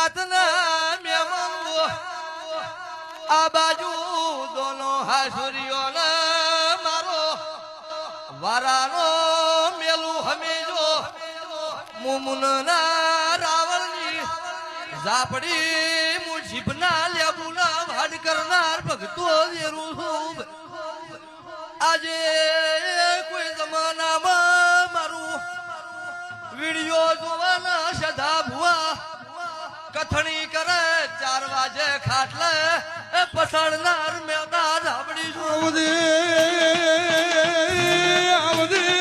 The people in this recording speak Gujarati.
નાથના મેમો આ બાજુ દોનો હાસુરીઓ મારો વારાનો મેલું હમેજો મુમુનના રાવણની ઝાપડી મુજીબના લેબુના વાડ કરનાર ભક્તો જેરું આજે કોઈ જમાનામાં મારું વિડિયો જોવાના સદા ભુવા કથણી કરે 4 વાગે ખાટલે પસળનાર મેદા ધાબડી જોવું દે આવદે